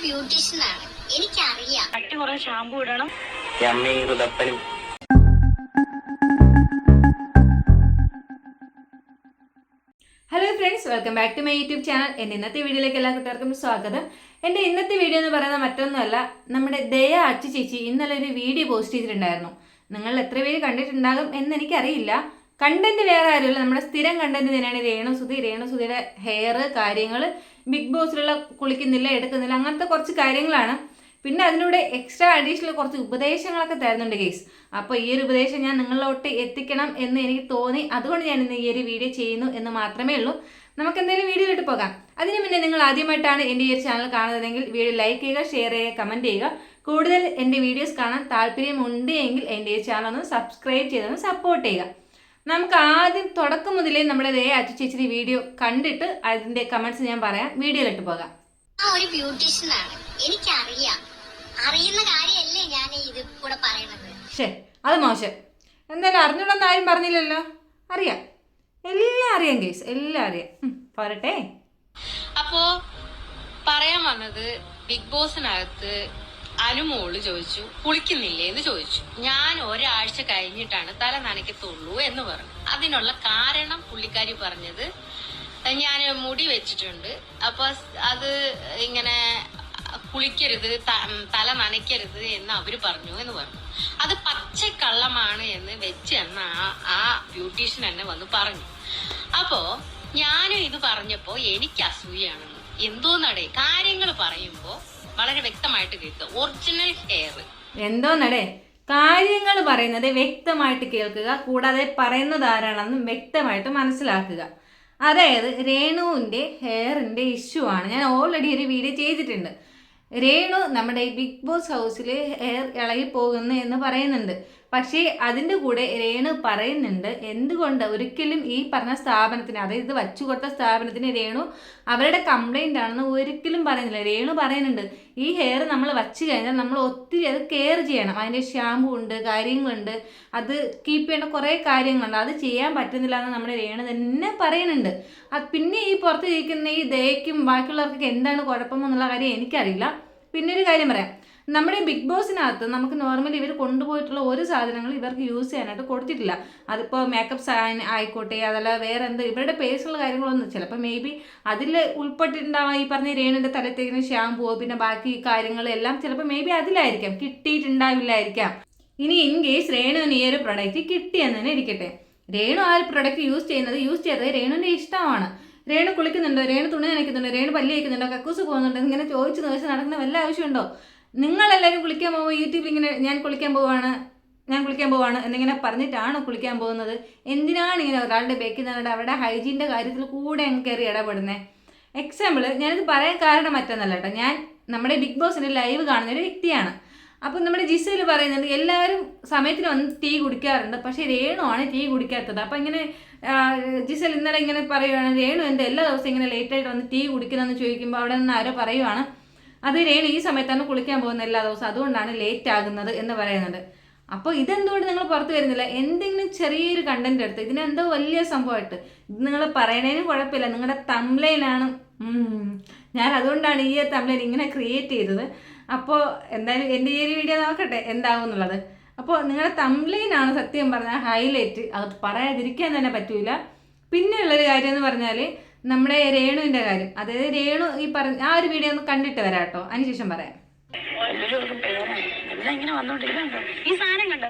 ബ്യൂട്ടീഷ്യനാണ്, എനിക്കറിയാം. കട്ടി കുറെ ഷാമ്പു ഇടണം. Hello friends, welcome back to my YouTube channel. എൻ്റെ ഇന്നത്തെ വീഡിയോയിലേക്ക് എല്ലാ കൂട്ടുകാർക്കും സ്വാഗതം. എൻ്റെ ഇന്നത്തെ വീഡിയോ എന്ന് പറയുന്നത് മറ്റൊന്നുമല്ല, നമ്മുടെ ദയ അച്ചു ചേച്ചി ഇന്നലെ ഒരു വീഡിയോ പോസ്റ്റ് ചെയ്തിട്ടുണ്ടായിരുന്നു. നിങ്ങൾ എത്ര പേര് കണ്ടിട്ടുണ്ടാകും എന്ന് എനിക്കറിയില്ല. കണ്ടന്റ് വേറെ ആരുമില്ല, നമ്മുടെ സ്ഥിരം കണ്ടന്റ് തന്നെയാണ് രേണുസുധിയുടെ ഹെയർ കാര്യങ്ങൾ, ബിഗ് ബോസിലുള്ള കുളിക്കുന്നില്ല എടുക്കുന്നില്ല അങ്ങനത്തെ കുറച്ച് കാര്യങ്ങളാണ്. പിന്നെ അതിലൂടെ എക്സ്ട്രാ അഡീഷണൽ കുറച്ച് ഉപദേശങ്ങളൊക്കെ തരുന്നുണ്ട് ഗെയ്സ്. അപ്പോൾ ഈ ഒരു ഉപദേശം ഞാൻ നിങ്ങളിലോട്ട് എത്തിക്കണം എന്ന് എനിക്ക് തോന്നി, അതുകൊണ്ട് ഞാൻ ഇന്ന് ഈ ഒരു വീഡിയോ ചെയ്യുന്നു എന്ന് മാത്രമേ ഉള്ളൂ. നമുക്ക് എന്തായാലും വീഡിയോയിലോട്ട് പോകാം. അതിന് മുന്നേ നിങ്ങൾ ആദ്യമായിട്ടാണ് എൻ്റെ ഈ ഒരു ചാനൽ കാണുന്നതെങ്കിൽ വീഡിയോ ലൈക്ക് ചെയ്യുക, ഷെയർ ചെയ്യുക, കമൻറ്റ് ചെയ്യുക. കൂടുതൽ എൻ്റെ വീഡിയോസ് കാണാൻ താല്പര്യമുണ്ട് എങ്കിൽ എൻ്റെ ഈ ചാനൽ ഒന്ന് സബ്സ്ക്രൈബ് ചെയ്തൊന്ന് സപ്പോർട്ട് ചെയ്യുക. നമുക്ക് ആദ്യം തുടക്കം മുതലേ നമ്മുടെ ദയ അച്ചു ചേച്ചിയുടെ വീഡിയോ കണ്ടിട്ട് അതിൻ്റെ കമൻറ്റ്സ് ഞാൻ പറയാം. വീഡിയോയിലിട്ട് പോകാം. ഒരു ബ്യൂട്ടീഷ്യനാണ്, എനിക്കറിയാം. അറിയുന്ന കാര്യമല്ലേ ഞാൻ ഇത് കൂടെ പറയണത്. അത് മോശം. എന്തായാലും അറിഞ്ഞൂടെന്ന് ആരും പറഞ്ഞില്ലല്ലോ. അറിയാം, എല്ലാം അറിയാം കേസ്, എല്ലാം അറിയാം. പോരട്ടെ. അപ്പോ പറയാൻ വന്നത്, ബിഗ് ബോസിനകത്ത് അനുമോള് ചോദിച്ചു കുളിക്കുന്നില്ലേ എന്ന് ചോദിച്ചു. ഞാൻ ഒരാഴ്ച കഴിഞ്ഞിട്ടാണ് തല നനയ്ക്കത്തുള്ളൂ എന്ന് പറഞ്ഞു. അതിനുള്ള കാരണം പുള്ളിക്കാരി പറഞ്ഞത്, ഞാൻ മുടി വെച്ചിട്ടുണ്ട്, അപ്പൊ അത് ഇങ്ങനെ കുളിക്കരുത്, തല നനയ്ക്കരുത് എന്ന് അവര് പറഞ്ഞു എന്ന് പറഞ്ഞു. അത് പച്ചക്കള്ളമാണ് എന്ന് വെച്ച് എന്ന് ആ ബ്യൂട്ടീഷ്യൻ എന്നെ വന്ന് പറഞ്ഞു. അപ്പോ ഞാനും ഇത് പറഞ്ഞപ്പോ എനിക്ക് അസൂയാണെന്ന്. എന്തോന്നടേ കാര്യങ്ങൾ പറയുമ്പോ വളരെ വ്യക്തമായിട്ട് കേൾക്കുക. ഒറിജിനൽ ഹെയർ എന്തോന്നടേ കാര്യങ്ങൾ പറയുന്നത് വ്യക്തമായിട്ട് കേൾക്കുക, കൂടാതെ പറയുന്നത് ആരാണെന്നും വ്യക്തമായിട്ട് മനസ്സിലാക്കുക. അതായത് രേണുവിൻ്റെ ഹെയറിൻ്റെ ഇഷ്യൂ ആണ്. ഞാൻ ഓൾറെഡി ഒരു വീഡിയോ ചെയ്തിട്ടുണ്ട്. രേണു നമ്മുടെ ബിഗ് ബോസ് ഹൗസിൽ ഹെയർ ഇളകി പോകുന്നു എന്ന് പറയുന്നുണ്ട്. പക്ഷേ അതിൻ്റെ കൂടെ രേണു പറയുന്നുണ്ട് എന്തുകൊണ്ട് ഒരിക്കലും ഈ പറഞ്ഞ സ്ഥാപനത്തിന്, അതായത് ഇത് വച്ചു കൊടുത്ത സ്ഥാപനത്തിന് രേണു അവരുടെ കംപ്ലൈൻ്റ് ആണെന്ന് ഒരിക്കലും പറയുന്നില്ല. രേണു പറയുന്നുണ്ട് ഈ ഹെയർ നമ്മൾ വച്ചു കഴിഞ്ഞാൽ നമ്മൾ ഒത്തിരി അത് കെയർ ചെയ്യണം. അതിൻ്റെ ഷാമ്പു ഉണ്ട്, കാര്യങ്ങളുണ്ട്, അത് കീപ്പ് ചെയ്യേണ്ട കുറേ കാര്യങ്ങളുണ്ട്, അത് ചെയ്യാൻ പറ്റുന്നില്ല എന്ന് നമ്മുടെ രേണു തന്നെ പറയുന്നുണ്ട്. പിന്നെ ഈ പുറത്ത് ഇരിക്കുന്ന ഈ ദയക്കും ബാക്കിയുള്ളവർക്കൊക്കെ എന്താണ് കുഴപ്പമെന്നുള്ള കാര്യം എനിക്കറിയില്ല. പിന്നെ ഒരു കാര്യം പറയാം, നമ്മുടെ ബിഗ് ബോസിനകത്ത് നമുക്ക് നോർമലി ഇവർ കൊണ്ടുപോയിട്ടുള്ള ഒരു സാധനങ്ങൾ ഇവർക്ക് യൂസ് ചെയ്യാനായിട്ട് കൊടുത്തിട്ടില്ല. അതിപ്പോൾ മേക്കപ്പ് ആയിക്കോട്ടെ, അതല്ല വേറെ എന്ത് ഇവരുടെ പേഴ്സണൽ കാര്യങ്ങളൊന്നും ചിലപ്പോൾ മേ ബി അതിൽ ഉൾപ്പെട്ടിട്ടുണ്ടാവാം. ഈ പറഞ്ഞ രേണുവിൻ്റെ തലത്തേക്കിന് ഷാമ്പുവോ പിന്നെ ബാക്കി കാര്യങ്ങളെല്ലാം ചിലപ്പോൾ മേ ബി അതിലായിരിക്കാം, കിട്ടിയിട്ടുണ്ടാവില്ലായിരിക്കാം. ഇനി ഇൻ കേസ് രേണുവിന് ഈ ഒരു പ്രൊഡക്റ്റ് കിട്ടിയെന്ന് തന്നെ ഇരിക്കട്ടെ, രേണു ആ ഒരു പ്രൊഡക്റ്റ് യൂസ് ചെയ്തത് രേണുവിൻ്റെ ഇഷ്ടമാണ്. രേണു കുളിക്കുന്നുണ്ടോ, രേണു തുണി നനയ്ക്കുന്നുണ്ടോ, രേണു പല്ല് കഴിക്കുന്നുണ്ടോ, കക്കൂസ് പോകുന്നുണ്ടോ, ഇങ്ങനെ ചോദിച്ച് നടക്കുന്ന വല്ല ആവശ്യമുണ്ടോ? നിങ്ങളെല്ലാവരും കുളിക്കാൻ പോകുമ്പോൾ യൂട്യൂബിൽ ഇങ്ങനെ ഞാൻ കുളിക്കാൻ പോവാണ് എന്നിങ്ങനെ പറഞ്ഞിട്ടാണോ കുളിക്കാൻ പോകുന്നത്? എന്തിനാണ് ഇങ്ങനെ ഒരാളുടെ ബേക്കിൽ നിന്നിട്ട് അവരുടെ ഹൈജീൻ്റെ കാര്യത്തിൽ കൂടെ കയറി ഇടപെടുന്നത്? എക്സാമ്പിൾ ഞാനിത് പറയാൻ കാരണം മറ്റൊന്നല്ല കേട്ടോ, ഞാൻ നമ്മുടെ ബിഗ് ബോസിൻ്റെ ലൈവ് കാണുന്ന ഒരു വ്യക്തിയാണ്. അപ്പം നമ്മുടെ ജിസയിൽ പറയുന്നുണ്ട് എല്ലാവരും സമയത്തിന് വന്ന് ടീ കുടിക്കാറുണ്ട്, പക്ഷേ രേണു ആണ് ടീ കുടിക്കാത്തത്. അപ്പം ഇങ്ങനെ ജിസൽ ഇന്നലെ ഇങ്ങനെ പറയുവാണ് രേണു എൻ്റെ എല്ലാ ദിവസവും ഇങ്ങനെ ലേറ്റായിട്ട് വന്ന് ടീ കുടിക്കുന്നതെന്ന് ചോദിക്കുമ്പോൾ അവിടെ നിന്ന് ആരോ പറയുവാണ് അത് രേണു ഈ സമയത്താണ് കുളിക്കാൻ പോകുന്നത് എല്ലാ ദിവസവും, അതുകൊണ്ടാണ് ലേറ്റ് ആകുന്നത് എന്ന് പറയുന്നുണ്ട്. അപ്പോൾ ഇതെന്തുകൊണ്ട് നിങ്ങൾ പുറത്ത് വരുന്നില്ല? എന്തെങ്കിലും ചെറിയൊരു കണ്ടന്റ് എടുത്ത് ഇതിനെന്തോ വലിയ സംഭവമായിട്ട് ഇത് നിങ്ങൾ പറയണതിനും കുഴപ്പമില്ല, നിങ്ങളുടെ തംബ്ലൈനാണ്. ഞാൻ അതുകൊണ്ടാണ് ഈ തംബ്ലൈൻ ഇങ്ങനെ ക്രിയേറ്റ് ചെയ്തത്. അപ്പോൾ എന്തായാലും എൻ്റെ ഈ ഒരു വീഡിയോ നോക്കട്ടെ എന്താവും എന്നുള്ളത്. അപ്പോൾ നിങ്ങളുടെ തംബ്ലൈനാണ് സത്യം പറഞ്ഞാൽ ഹൈലൈറ്റ്, അത് പറയാതിരിക്കാൻ തന്നെ പറ്റൂല. പിന്നെയുള്ളൊരു കാര്യം എന്ന് പറഞ്ഞാൽ നമ്മുടെ രേണുവിൻ്റെ കാര്യം, അതായത് രേണു ഈ പറഞ്ഞ ആ ഒരു വീഡിയോ ഒന്ന് കണ്ടിട്ട് വരാം കേട്ടോ, അതിനുശേഷം പറയാം. ഇങ്ങനെ വന്നോണ്ടിരിക്കണ്ടോ ഈ സാധനം കണ്ടോ?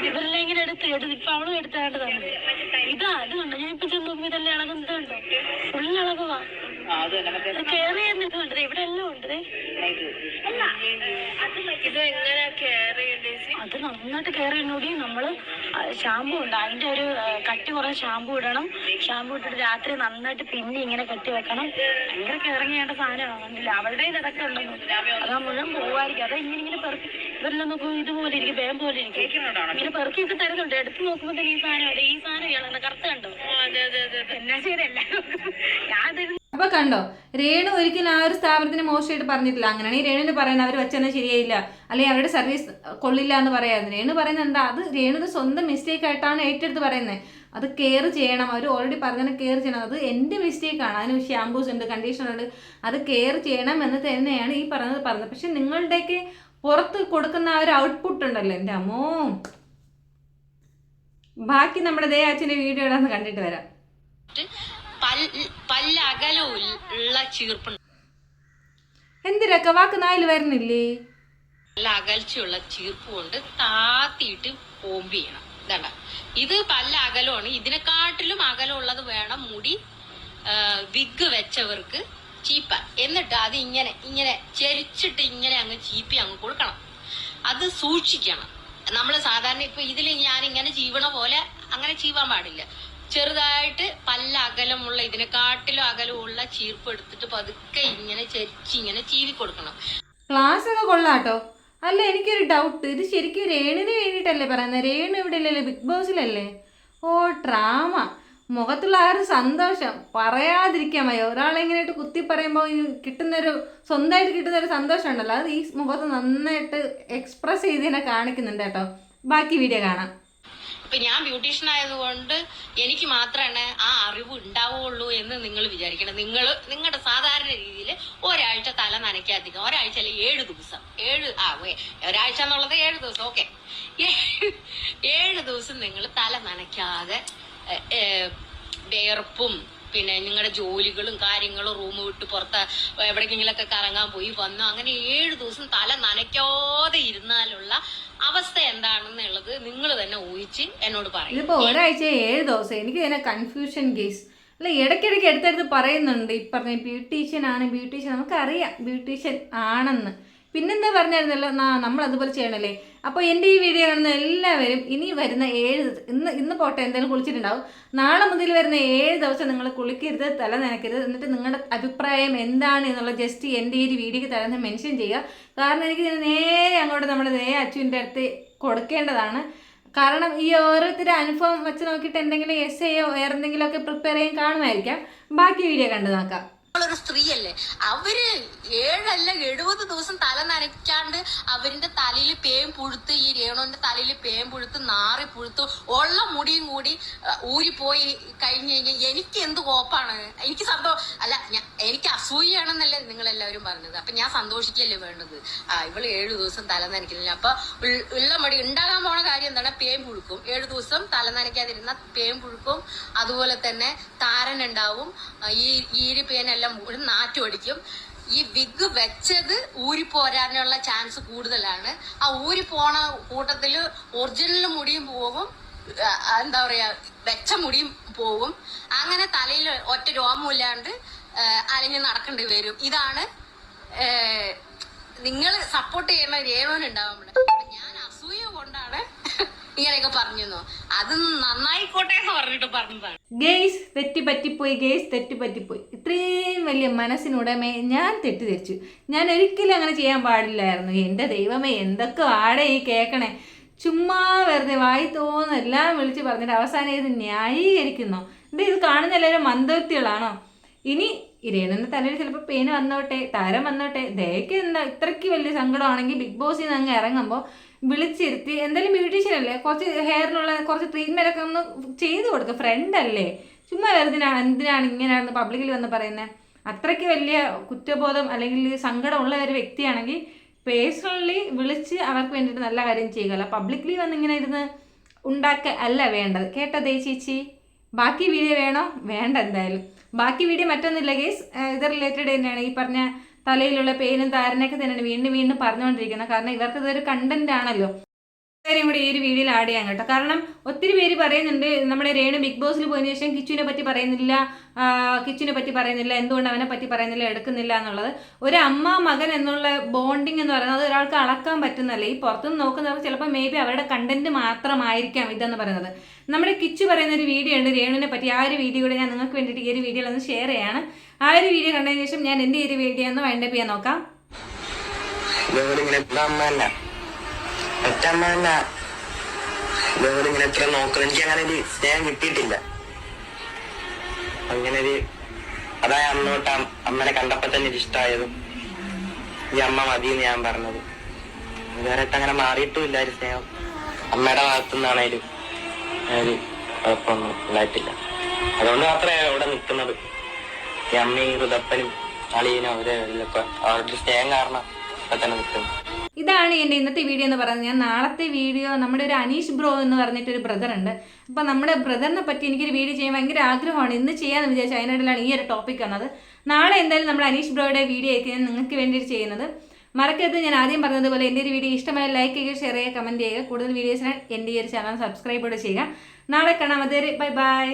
ഇതെല്ലാം ഇങ്ങനെ എടുത്ത് ഇപ്പൊ അവളും എടുത്താണ്ട് തന്നെ ഇതാ അത് കണ്ടോ? ഞാൻ ഇപ്പൊ ചെന്ന് നോക്കുമ്പോ ഇതെല്ലാം ഇളകുന്നുണ്ടോ? ഫുള്ള് ഇളകുവാ. കെയർ ചെയ്യുന്നത് കണ്ടത് ഇവിടെ എല്ലാം ഉണ്ട്. ഇത് എങ്ങനെ കെയർ ചെയ്യണ്ടേ? അത് നന്നായിട്ട് കെയർ ചെയ്യുന്നോടി. നമ്മള് ഷാമ്പു ഉണ്ട്, അതിന്റെ ഒരു കട്ടി കുറെ ഷാമ്പു ഇടണം. ഷാമ്പു ഇട്ടിട്ട് രാത്രി നന്നായിട്ട് പിന്നെ ഇങ്ങനെ കെട്ടി വെക്കണം. ഭയങ്കര കെയറിങ് ചെയ്യേണ്ട സാധനമാണ്. കണ്ടില്ല അവളുടെ ഇതൊക്കെ ഉണ്ടെന്ന്, അതാ മുഴുവൻ പോവായിരിക്കും. അതാ ഇങ്ങനെ പെറുക്കി ഇവരെല്ലാം നോക്കുമ്പോൾ ഇതുപോലെ ഇരിക്കും, വേം പോലെ ഇരിക്കും. ഇങ്ങനെ പെറുക്കിയൊക്കെ തരുന്നുണ്ട്. എടുത്ത് നോക്കുമ്പോ തന്നെ ഈ സാധനം ഇയാളെ കറുത്ത കണ്ടോ? എന്നാ ചെയ്തല്ല ഞാൻ. അപ്പൊ കണ്ടോ, രേണു ഒരിക്കലും ആ ഒരു സ്ഥാപനത്തിന് മോശമായിട്ട് പറഞ്ഞിട്ടില്ല. അങ്ങനെയാണെങ്കിൽ രേണുവിന് പറയുന്നത് അവർ വെച്ചെന്നാൽ ശരിയായില്ല, അല്ലെങ്കിൽ അവരുടെ സർവീസ് കൊള്ളില്ല എന്ന് പറയായിരുന്നു. രേണു പറയുന്നത് എന്താ, അത് രേണുവിന്റെ സ്വന്തം മിസ്റ്റേക്ക് ആയിട്ടാണ് ഏറ്റെടുത്ത് പറയുന്നത്. അത് കെയർ ചെയ്യണം. അവർ ഓൾറെഡി പറഞ്ഞാൽ കെയർ ചെയ്യണം. അത് എൻ്റെ മിസ്റ്റേക്കാണ്. അതിന് ഷാമ്പൂസ് ഉണ്ട്, കണ്ടീഷണർ ഉണ്ട്, അത് കെയർ ചെയ്യണം എന്ന് തന്നെയാണ് ഈ പറഞ്ഞത്. പക്ഷെ നിങ്ങളുടെയൊക്കെ പുറത്ത് കൊടുക്കുന്ന ആ ഒരു ഔട്ട്പുട്ട് ഉണ്ടല്ലോ, എൻ്റെ അമ്മോ. ബാക്കി നമ്മുടെ ദേ അച്ഛൻ്റെ വീഡിയോ ഇടാന്ന് കണ്ടിട്ട് വരാം. പല്ലകലുള്ള ചീർപ്പുണ്ട്. എന്തിനൊക്കെ വാക്ക് നായിൽ വരുന്നില്ലേ? നല്ല അകൽച്ചയുള്ള ചീർപ്പ് കൊണ്ട് താത്തിയിട്ട് കോമ്പ് ചെയ്യണം. ഇതണ്ട, ഇത് പല്ല അകലമാണ്. ഇതിനെക്കാട്ടിലും അകലമുള്ളത് വേണം മുടി വിഗ് വെച്ചവർക്ക് ചീപ്പാൻ. എന്നിട്ട് അത് ഇങ്ങനെ ഇങ്ങനെ ചെരിച്ചിട്ട് ഇങ്ങനെ അങ്ങ് ചീപ്പി അങ്ങ് കൊടുക്കണം. അത് സൂക്ഷിക്കണം. നമ്മൾ സാധാരണ ഇപ്പൊ ഇതിൽ ഞാൻ ഇങ്ങനെ ചീവണ പോലെ അങ്ങനെ ചീവാൻ പാടില്ല. ചെറുതായിട്ട് പല്ല അകലമുള്ള ഇതിനെക്കാട്ടിലും അകലമുള്ള ചീർപ്പ് എടുത്തിട്ട് പതുക്കെ ഇങ്ങനെ ചെരിച്ച് ഇങ്ങനെ ചീവി കൊടുക്കണം. ക്ലാസ് ഒക്കെ കൊള്ളാട്ടോ. അല്ല, എനിക്കൊരു ഡൗട്ട്, ഇത് ശരിക്കും രേണുവിന് വേണ്ടിയിട്ടല്ലേ പറയുന്നത്? രേണു ഇവിടെ അല്ലല്ലേ, ബിഗ് ബോസിലല്ലേ? ഓ, ഡ്രാമ. മുഖത്തുള്ള ആ ഒരു സന്തോഷം പറയാതിരിക്കാൻ വയ്യ. ഒരാളെങ്ങനെയായിട്ട് കുത്തി പറയുമ്പോൾ കിട്ടുന്നൊരു സ്വന്തമായിട്ട് കിട്ടുന്നൊരു സന്തോഷം ഉണ്ടല്ലോ, അത് ഈ മുഖത്ത് നന്നായിട്ട് എക്സ്പ്രസ് ചെയ്തതിനെ കാണിക്കുന്നുണ്ട് കേട്ടോ. ബാക്കി വീഡിയോ കാണാം. ഇപ്പൊ ഞാൻ ബ്യൂട്ടീഷ്യൻ ആയതുകൊണ്ട് എനിക്ക് മാത്രമാണ് ആ അറിവ് ഉണ്ടാവുള്ളൂ എന്ന് നിങ്ങൾ വിചാരിക്കണം. നിങ്ങളുടെ സാധാരണ രീതിയിൽ ഒരാഴ്ച തല നനയ്ക്കാതിരിക്കും. ഒരാഴ്ച അല്ലെങ്കിൽ 7 ദിവസം, ഒരാഴ്ച എന്നുള്ളത് 7 ദിവസം, ഓക്കെ. 7 ദിവസം നിങ്ങൾ തല നനയ്ക്കാതെ വേർപ്പും പിന്നെ നിങ്ങളുടെ ജോലികളും കാര്യങ്ങളും റൂം വിട്ട് പുറത്ത് എവിടേക്കെങ്കിലൊക്കെ കറങ്ങാൻ പോയി വന്നു അങ്ങനെ 7 ദിവസം തല നനയ്ക്കാതെ ഇരുന്നാലുള്ള അവസ്ഥ എന്താണെന്നുള്ളത് നിങ്ങൾ തന്നെ ഊഹിച്ച് എന്നോട് പറയും. ഇതിപ്പോ ഒരാഴ്ച 7 ദിവസം, എനിക്ക് തന്നെ കൺഫ്യൂഷൻ കേസ്. അല്ല, ഇടയ്ക്കിടയ്ക്ക് എടുത്തെടുത്ത് പറയുന്നുണ്ട് ഈ പറഞ്ഞ ബ്യൂട്ടീഷ്യൻ ആണ്, ബ്യൂട്ടീഷ്യൻ, നമുക്കറിയാം ബ്യൂട്ടീഷ്യൻ ആണെന്ന്. പിന്നെന്താ പറഞ്ഞായിരുന്നല്ലോ, നമ്മൾ അതുപോലെ ചെയ്യണല്ലേ. അപ്പോൾ എൻ്റെ ഈ വീഡിയോ കാണുന്ന എല്ലാവരും ഇനി വരുന്ന 7 ഇന്ന് പോട്ടെ എന്തായാലും കുളിച്ചിട്ടുണ്ടാവും, നാളെ മുതൽ വരുന്ന 7 ദിവസം നിങ്ങൾ കുളിക്കരുത്, തല നനയ്ക്കരുത്. എന്നിട്ട് നിങ്ങളുടെ അഭിപ്രായം എന്താണ് എന്നുള്ളത് ജസ്റ്റ് എൻ്റെ ഈ ഒരു വീഡിയോയ്ക്ക് തലേന്ന് മെൻഷൻ ചെയ്യുക. കാരണം എനിക്ക് നേരെ അങ്ങോട്ട് നമ്മുടെ അച്ഛൻ്റെ അടുത്ത് കൊടുക്കേണ്ടതാണ്. കാരണം ഈ ഓരോരുത്തരുടെ അനുഭവം വെച്ച് നോക്കിയിട്ട് എന്തെങ്കിലും എസ്സേയോ വേറെ എന്തെങ്കിലുമൊക്കെ പ്രിപ്പയർ ചെയ്യാൻ കാണുമായിരിക്കാം. ബാക്കി വീഡിയോ കണ്ടു നോക്കാം. ഒരു സ്ത്രീയല്ലേ, അവര് 7 അല്ല 70 ദിവസം തല നനയ്ക്കാണ്ട് അവരുടെ തലയിൽ പേയും പുഴുത്ത്, ഈ രേണുവിന്റെ തലയിൽ പേയും പുഴുത്ത് നാറി പുഴുത്ത് ഉള്ള മുടിയും കൂടി ഊരിപ്പോയി കഴിഞ്ഞു കഴിഞ്ഞാൽ എനിക്ക് എന്ത് കോപ്പാണ്. എനിക്ക് എനിക്ക് അസൂയാണെന്നല്ലേ നിങ്ങളെല്ലാവരും പറഞ്ഞത്. അപ്പൊ ഞാൻ സന്തോഷിക്കല്ലേ വേണ്ടത്. ഇവള് 7 ദിവസം തല നനയ്ക്കുന്നില്ല. അപ്പൊ ഉള്ള മുടി ഉണ്ടാകാൻ പോണ കാര്യം എന്താണ്? പേയും പുഴുക്കും. 7 ദിവസം തല നനയ്ക്കാതിരുന്ന പേയും പുഴുക്കും, അതുപോലെ തന്നെ താരനുണ്ടാവും, ഈ പേനെല്ലാം നാറ്റം അടിക്കും. ഈ വിഗ് വെച്ചത് ഊരിപ്പോരാനുള്ള ചാൻസ് കൂടുതലാണ്. ആ ഊരിപ്പോണ കൂട്ടത്തില് ഒറിജിനൽ മുടിയും പോകും, എന്താ പറയാ, വെച്ച മുടിയും പോകും. അങ്ങനെ തലയിൽ ഒറ്റ രോമമില്ലാണ്ട് അലഞ്ഞ് നടക്കേണ്ടി വരും. ഇതാണ് നിങ്ങൾ സപ്പോർട്ട് ചെയ്യുന്ന രേണുവിനുണ്ടാവുമ്പോൾ. ഞാൻ അസൂയ കൊണ്ടാണ് ഇങ്ങനെയൊക്കെ പറഞ്ഞു. അത് നന്നായിക്കോട്ടെ എന്ന് പറഞ്ഞിട്ട് പറഞ്ഞതാണ്. ഗെയ്സ് തെറ്റുപറ്റിപ്പോയി, ഇത്രയും വലിയ മനസ്സിനുടമയെ ഞാൻ തെറ്റിദ്ധരിച്ചു. ഞാൻ ഒരിക്കലും അങ്ങനെ ചെയ്യാൻ പാടില്ലായിരുന്നു. എൻ്റെ ദൈവമേ, എന്തൊക്കെ ആടെ ഈ കേൾക്കണേ. ചുമ്മാ വെറുതെ വായി തോന്നുന്നു എല്ലാം വിളിച്ച് പറഞ്ഞിട്ട് അവസാനം ഇത് ന്യായീകരിക്കുന്നു. ഇത് കാണുന്ന എല്ലാവരും മന്ദവ്യക്തികളാണോ? ഇനി രേണുവിൻ്റെ തലയിൽ ചിലപ്പോൾ പെയിന് വന്നോട്ടെ, താരം വന്നോട്ടെ, ദയക്ക് എന്താ ഇത്രയ്ക്ക് വലിയ സങ്കടമാണെങ്കിൽ ബിഗ് ബോസിൽ നിന്ന് അങ്ങ് ഇറങ്ങുമ്പോൾ വിളിച്ചിരുത്തി എന്തായാലും ബ്യൂട്ടീഷ്യൻ അല്ലേ, കുറച്ച് ഹെയറിനുള്ള കുറച്ച് ട്രീറ്റ്മെൻ്റ് ഒക്കെ ഒന്ന് ചെയ്ത് കൊടുക്കുക. ഫ്രണ്ട് അല്ലേ, ചുമ്മാ എന്തിനാണ് ഇങ്ങനെയാണെന്ന് പബ്ലിക്കിൽ വന്ന് പറയുന്നത്? അത്രയ്ക്ക് വലിയ കുറ്റബോധം അല്ലെങ്കിൽ സങ്കടമുള്ള ഒരു വ്യക്തിയാണെങ്കിൽ പേഴ്സണലി വിളിച്ച് അവർക്ക് വേണ്ടിയിട്ട് നല്ല കാര്യം ചെയ്യുക. പബ്ലിക്കലി വന്ന് ഇങ്ങനെ ഇരുന്ന് ഉണ്ടാക്കുക അല്ല വേണ്ടത്. കേട്ടതേ ചേച്ചി? ബാക്കി വീഡിയോ വേണോ? വേണ്ട. എന്തായാലും ബാക്കി വീഡിയോ മറ്റൊന്നുമില്ല ഗേസ്, ഇത് റിലേറ്റഡ് തന്നെയാണ്. ഈ പറഞ്ഞ തലയിലുള്ള പെയിനും താരനൊക്കെ തന്നെയാണ് വീണ്ടും പറഞ്ഞുകൊണ്ടിരിക്കുന്നത്. കാരണം ഇവർക്ക് ഇതൊരു കണ്ടന്റ് ആണല്ലോ. കാര്യം കൂടി ഈ ഒരു വീഡിയോയിൽ ആഡ് ചെയ്യാൻ കേട്ടോ. കാരണം ഒത്തിരി പേര് പറയുന്നുണ്ട് നമ്മുടെ രേണു ബിഗ് ബോസിൽ പോയതിനു ശേഷം കിച്ചുവിനെ പറ്റി പറയുന്നില്ല, എന്തുകൊണ്ട് അവനെ പറ്റി പറയുന്നില്ല, എടുക്കുന്നില്ല എന്നുള്ളത്. ഒരു അമ്മ മകൻ എന്നുള്ള ബോണ്ടിങ് എന്ന് പറയുന്നത് ഒരാൾക്ക് അളക്കാൻ പറ്റുന്നതല്ല. ഈ പുറത്തുനിന്ന് നോക്കുന്നവർക്ക് ചിലപ്പോൾ മേ ബി അവരുടെ കണ്ടന്റ് മാത്രമായിരിക്കാം ഇതെന്ന് പറയുന്നത്. നമ്മുടെ കിച്ചു പറയുന്ന ഒരു വീഡിയോ ഉണ്ട് രേണുവിനെ പറ്റി. ആ ഒരു വീഡിയോ കൂടെ ഞാൻ നിങ്ങൾക്ക് വേണ്ടിയിട്ട് ഈ ഒരു വീഡിയോയിൽ ഒന്ന് ഷെയർ ചെയ്യാണ്. ആ ഒരു വീഡിയോ കണ്ടതിന് ശേഷം ഞാൻ എൻ്റെ ഈ ഒരു വീഡിയോ ഒന്ന് വൈൻഡപ്പ് ചെയ്യാൻ നോക്കാം. ഒറ്റമ്മ ഇങ്ങനെ എത്ര നോക്കണം, എനിക്ക് അങ്ങനെ ഒരു സ്നേഹം കിട്ടിയിട്ടില്ല. അങ്ങനെ ഒരു അതായ അന്നോട്ട് അമ്മനെ കണ്ടപ്പോ തന്നെ ഇഷ്ടമായതും ഈ അമ്മ മതിയെന്ന് ഞാൻ പറഞ്ഞത്. വേറെ അങ്ങനെ മാറിയിട്ടും ഇല്ല ഒരു സ്നേഹം അമ്മയുടെ ഭാഗത്തുനിന്നാണേലും. കുഴപ്പമൊന്നും ഉണ്ടായിട്ടില്ല. അതുകൊണ്ട് മാത്രമേ ഇവിടെ നിൽക്കുന്നത്. ഈ അമ്മയും ഋതപ്പനും അളിയനും അവരുടെ സ്നേഹം കാരണം ഇപ്പൊ തന്നെ നിൽക്കുന്നു. ഇതാണ് എൻ്റെ ഇന്നത്തെ വീഡിയോ എന്ന് പറയുന്നത്. ഞാൻ നാളത്തെ വീഡിയോ നമ്മുടെ ഒരു അനീഷ് ബ്രോ എന്ന് പറഞ്ഞിട്ടൊരു ബ്രദർ ഉണ്ട്. അപ്പം നമ്മുടെ ബ്രദറിനെ പറ്റി എനിക്കൊരു വീഡിയോ ചെയ്യാൻ ഭയങ്കര ആഗ്രഹമാണ്. ഇന്ന് ചെയ്യാമെന്ന് വിചാരിച്ചു. അതിനിടയിലാണ് ഈ ഒരു ടോപ്പിക് വന്നത്. നാളെ എന്തായാലും നമ്മുടെ അനീഷ് ബ്രോയുടെ വീഡിയോ ആയിരിക്കും ഞാൻ നിങ്ങൾക്ക് വേണ്ടിയിട്ട് ചെയ്യുന്നത്. മറക്കരുത്, ഞാൻ ആദ്യം പറഞ്ഞതുപോലെ എൻ്റെ ഒരു വീഡിയോ ഇഷ്ടമായ ലൈക്ക് ചെയ്യുക, ഷെയർ ചെയ്യുക, കമൻറ്റ് ചെയ്യുക. കൂടുതൽ വീഡിയോസിനായി എൻ്റെ ഈ ഒരു ചാനൽ സബ്സ്ക്രൈബ് കൂടെ ചെയ്യുക. നാളെ കാണാം. അതുവരെ ബൈ ബൈ.